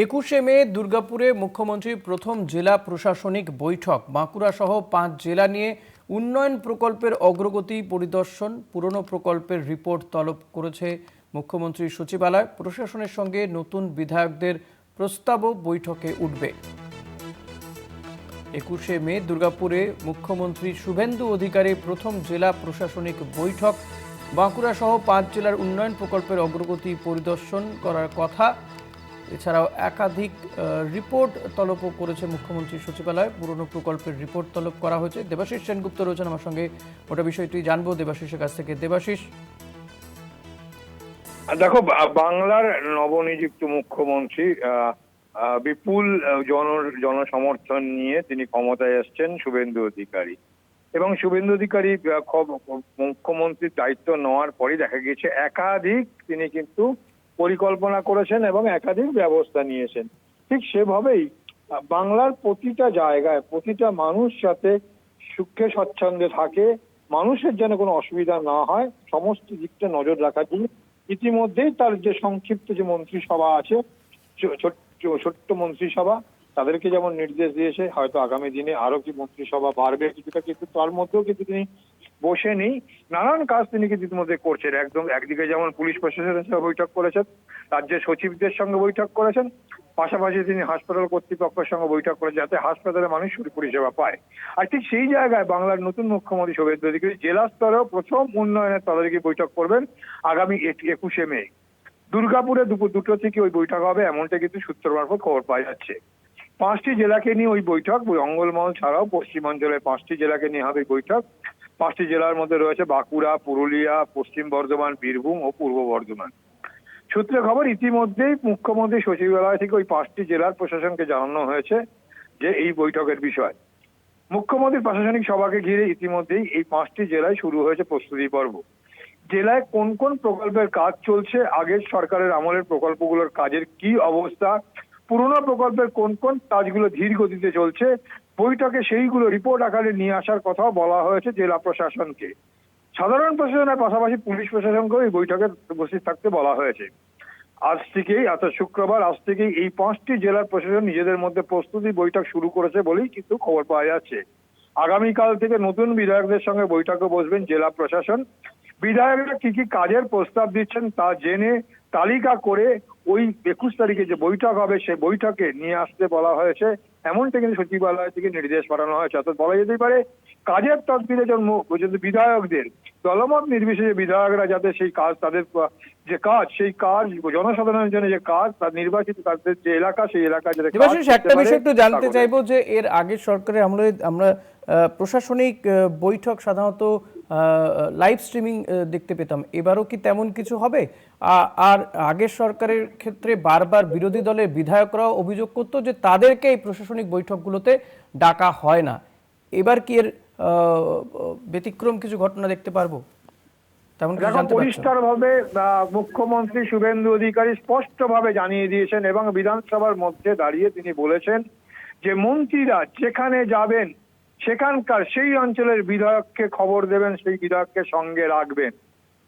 21শে মে দুর্গাপুরে মুখ্যমন্ত্রীর প্রথম জেলা প্রশাসনিক বৈঠক। বাঁকুড়া সহ 5 জেলা নিয়ে উন্নয়ন প্রকল্পের অগ্রগতি পরিদর্শন, পুরনো প্রকল্পের রিপোর্ট তলব করেছে মুখ্যমন্ত্রীর সচিবালয়। প্রশাসনের সঙ্গে নতুন বিধায়কদের প্রস্তাবও বৈঠকে উঠবে। 21শে মে দুর্গাপুরে মুখ্যমন্ত্রী শুভেন্দু অধিকারীর প্রথম জেলা প্রশাসনিক বৈঠক। বাঁকুড়া সহ 5 জেলার উন্নয়ন প্রকল্পের অগ্রগতি পরিদর্শন করার কথা। এছাড়াও একাধিক রিপোর্ট তলব করেছে মুখ্যমন্ত্রীর সচিবালয়। পুরনো প্রকল্পের রিপোর্ট তলব করা হয়েছে। দেবাশিস সেনগুপ্ত রয়েছেন আমার সঙ্গে, ওটা বিষয়টি জানবো দেবাশিসের কাছ থেকে। দেবাশিস, দেখো, বাংলার নবনিযুক্ত মুখ্যমন্ত্রী বিপুল জনসমর্থন নিয়ে তিনি ক্ষমতায় এসছেন শুভেন্দু অধিকারী। এবং শুভেন্দু অধিকারী মুখ্যমন্ত্রীর দায়িত্ব নেওয়ার পরই দেখা গিয়েছে একাধিক তিনি কিন্তু পরিকল্পনা করেছেন এবং একাধিক ব্যবস্থা নিয়েছেন। ঠিক সেভাবেই বাংলার প্রতিটা জায়গায় প্রতিটা মানুষ যাতে সুখে স্বচ্ছন্দে থাকে, মানুষের যেন কোনো অসুবিধা না হয়, সমস্ত দিকটা নজর রাখার জন্য ইতিমধ্যেই তার যে সংক্ষিপ্ত যে মন্ত্রিসভা আছে, ছোট্ট মন্ত্রিসভা, তাদেরকে যেমন নির্দেশ দিয়েছে, হয়তো আগামী দিনে আরো কি মন্ত্রিসভা বাড়বে কিছুটা, কিন্তু তার মধ্যেও কিন্তু তিনি বসে নেই, নানান কাজ তিনি কিন্তু ইতিমধ্যে করছেন। একদিকে যেমন পুলিশ প্রশাসনের সঙ্গে বৈঠক করেছেন, রাজ্যের সচিবদের সঙ্গে বৈঠক করেছেন, পাশাপাশি তিনি হাসপাতাল কর্তৃপক্ষের সঙ্গে বৈঠক করেছেন যাতে হাসপাতালে মানুষ পরিষেবা পায়। আর ঠিক সেই জায়গায় বাংলার নতুন মুখ্যমন্ত্রী শুভেন্দু অধিকারী জেলা স্তরেও প্রথম উন্নয়নের তদারকি বৈঠক করবেন আগামী 21শে মে। দুর্গাপুরে দুপুর 2টো থেকে ওই বৈঠক হবে, এমনটা কিন্তু সূত্র মারফত খবর পাওয়া যাচ্ছে। 5টি জেলাকে নিয়ে ওই বৈঠক, অঙ্গলমহল ছাড়াও পশ্চিমাঞ্চলের 5টি জেলাকে নিয়ে হবে বৈঠক। 5টি জেলার মধ্যে রয়েছে বাঁকুড়া, পুরুলিয়া, পশ্চিম বর্ধমান, বীরভূম ও পূর্ব বর্ধমান। সূত্রে খবর, ইতিমধ্যেই মুখ্যমন্ত্রী সচিবালয় থেকে ওই 5টি জেলার প্রশাসনকে জানানো হয়েছে যে এই বৈঠকের বিষয়। মুখ্যমন্ত্রীর প্রশাসনিক সভাকে ঘিরে ইতিমধ্যেই এই 5টি জেলায় শুরু হয়েছে প্রস্তুতি পর্ব। জেলায় কোন কোন প্রকল্পের কাজ চলছে, আগের সরকারের আমলের প্রকল্পগুলোর কাজের কি অবস্থা, পুরনো প্রকল্পের কোন কোন কাজগুলো ধীর গতিতে চলছে, বৈঠকে সেইগুলো রিপোর্ট আকারে নিয়ে আসার কথাও বলা হয়েছে জেলা প্রশাসনকে। সাধারণ প্রশাসনের পাশাপাশি পুলিশ প্রশাসনকেও এই বৈঠকে উপস্থিত থাকতে বলা হয়েছে। আজ থেকেই, অর্থাৎ শুক্রবার, আজ থেকেই এই 5টি জেলার প্রশাসন নিজেদের মধ্যে প্রস্তুতি বৈঠক শুরু করেছে বলেই কিন্তু খবর পাওয়া যাচ্ছে। আগামীকাল থেকে নতুন বিধায়কদের সঙ্গে বৈঠকে বসবেন জেলা প্রশাসন। বিধায়করা কি কি কাজের প্রস্তাব দিচ্ছেন তা জেনে তালিকা করে ওই 21 তারিখে যে বৈঠক হবে সেই বৈঠকে নিয়ে আসতে বলা হয়েছে, এমনটা কিন্তু সচিবালয় থেকে নির্দেশ পাঠানো হয়েছে। অর্থাৎ বলা যেতেই পারে কাজের তদবিরে বিধায়কদের দলমত নির্বিশেষে বিধায়করা যাতে সেই কাজ, তাদের যে কাজ, সেই কাজ জনসাধারণের জন্য যে কাজ, তার নির্বাচিত তাদের যে এলাকা, সেই এলাকায় যাতে একটা বিষয় একটু জানতে চাইবো যে এর আগের সরকারের আমলে আমরা প্রশাসনিক বৈঠক সাধারণত লাইভ স্ট্রিমিং দেখতে পেতাম, এবারও কি তেমন কিছু হবে? আর আগের সরকারের ক্ষেত্রে বারবার বিরোধী দলের বিধায়করাও অভিযোগ করতো যে তাদেরকে এই প্রশাসনিক বৈঠকগুলোতে ডাকা হয় না। এবার কি এর ব্যতিক্রম কিছু ঘটনা দেখতে পারবো? পরিষ্কারভাবে মুখ্যমন্ত্রী শুভেন্দু অধিকারী স্পষ্টভাবে জানিয়ে দিয়েছেন এবং বিধানসভার মধ্যে দাঁড়িয়ে তিনি বলেছেন যে মন্ত্রীরা যেখানে যাবেন সেখানকার সেই অঞ্চলের বিধায়ককে খবর দেবেন, সেই বিধায়ককে সঙ্গে রাখবেন।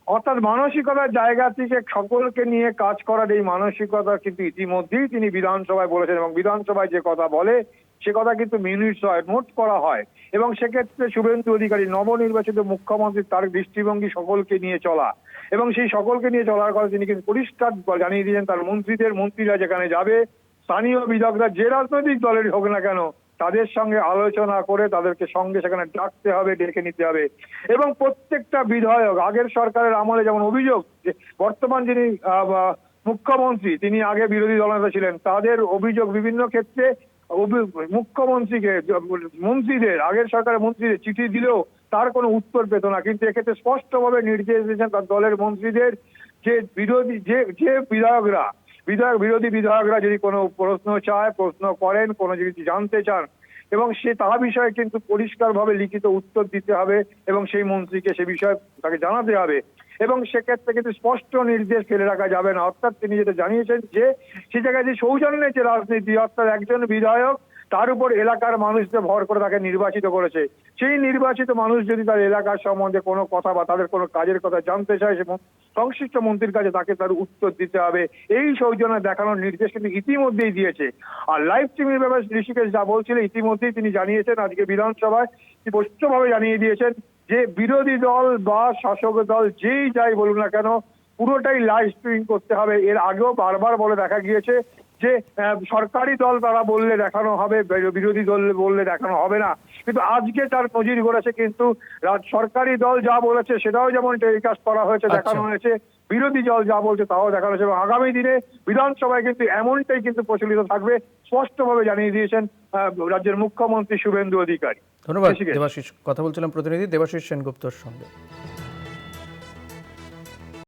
অর্থাৎ মানসিকতার জায়গা থেকে সকলকে নিয়ে কাজ করার এই মানসিকতা কিন্তু ইতিমধ্যেই তিনি বিধানসভায় বলেছেন এবং বিধানসভায় যে কথা বলে সে কথা কিন্তু মিনিটস হয়, নোট করা হয়। এবং সেক্ষেত্রে শুভেন্দু অধিকারী নবনির্বাচিত মুখ্যমন্ত্রী, তার দৃষ্টিভঙ্গি সকলকে নিয়ে চলা এবং সেই সকলকে নিয়ে চলার কথা তিনি কিন্তু পরিষ্কার জানিয়ে দিয়েছেন। তার মন্ত্রীরা যেখানে যাবে, স্থানীয় বিধায়করা যে রাজনৈতিক দলের হোক না কেন, তাদের সঙ্গে আলোচনা করে তাদেরকে সঙ্গে সেখানে ডাকতে হবে, ডেকে নিতে হবে। এবং প্রত্যেকটা বিধায়ক, আগের সরকারের আমলে যেমন অভিযোগ, যে বর্তমান যিনি মুখ্যমন্ত্রী তিনি আগে বিরোধী দলনেতা ছিলেন, তাদের অভিযোগ বিভিন্ন ক্ষেত্রে মুখ্যমন্ত্রীকে, মন্ত্রীদের, আগের সরকারের মন্ত্রীদের চিঠি দিলেও তার কোনো উত্তর পেত না। কিন্তু এক্ষেত্রে স্পষ্টভাবে নির্দেশ দিয়েছেন তার দলের মন্ত্রীদের যে বিরোধী বিধায়করা যদি কোনো প্রশ্ন চায়, প্রশ্ন করেন, কোনো কিছু জানতে চান এবং সে তা বিষয়ে কিন্তু পরিষ্কারভাবে লিখিত উত্তর দিতে হবে এবং সেই মন্ত্রীকে সে বিষয়ে তাকে জানাতে হবে। এবং সেক্ষেত্রে কিন্তু স্পষ্ট নির্দেশ ফেলে রাখা যাবে না। অর্থাৎ তিনি যেটা জানিয়েছেন যে সে জায়গায় যে সৌজন্যের যে রাজনীতি, অর্থাৎ একজন বিধায়ক তার উপর এলাকার মানুষদের ভর করে তাকে নির্বাচিত করেছে, সেই নির্বাচিত মানুষ যদি তার এলাকার সম্বন্ধে কোনো কথা বা তাদের কোনো কাজের কথা জানতে চায়, সংশ্লিষ্ট মন্ত্রীর কাছে তাকে তার উত্তর দিতে হবে, এই সৌজন্য দেখানোর নির্দেশ কিন্তু ইতিমধ্যেই দিয়েছে। আর লাইভ স্ট্রিমিং ব্যাপারে ঋষিকেশ যা বলছিলেন ইতিমধ্যেই তিনি জানিয়েছেন, আজকে বিধানসভায় স্পষ্টভাবে জানিয়ে দিয়েছেন যে বিরোধী দল বা শাসক দল যেই যাই বলুন না কেন পুরোটাই লাইভ স্ট্রিমিং করতে হবে। এর আগেও বারবার বলে দেখা গিয়েছে যে সরকারি দল তারা বললে দেখানো হবে, বিরোধী দল বললে দেখানো হবে না, কিন্তু আজকে তার নজির গড়েছে। কিন্তু সরকারি দল যা বলেছে সেটাও যেমন টেলিকাস্ট করা হয়েছে, দেখানো হয়েছে, বিরোধী দল যা বলছে তাও দেখানো হয়েছে, এবং আগামী দিনে বিধানসভায় কিন্তু এমনটাই কিন্তু প্রচলিত থাকবে, স্পষ্টভাবে জানিয়ে দিয়েছেন রাজ্যের মুখ্যমন্ত্রী শুভেন্দু অধিকারী। ধন্যবাদ দেবাশিস। কথা বলছিলাম প্রতিনিধি দেবাশিস সেনগুপ্তর সঙ্গে।